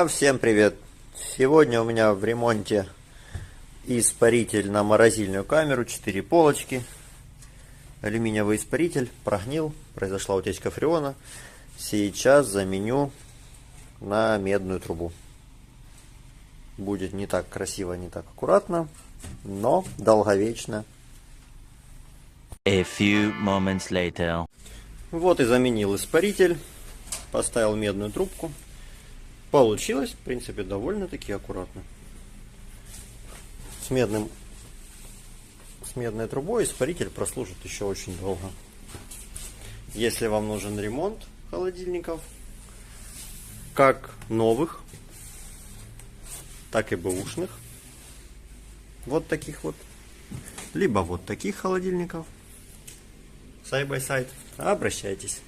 Всем привет! Сегодня у меня в ремонте испаритель на морозильную камеру, 4 полочки. Алюминиевый испаритель прогнил, произошла утечка фреона. Сейчас заменю на медную трубу. Будет не так красиво, не так аккуратно, но долговечно. A few moments later. Вот и заменил испаритель, поставил медную трубку. Получилось, в принципе, довольно-таки аккуратно. С медной трубой испаритель прослужит еще очень долго. Если вам нужен ремонт холодильников, как новых, так и бэушных, вот таких вот, либо вот таких холодильников, side by side, обращайтесь.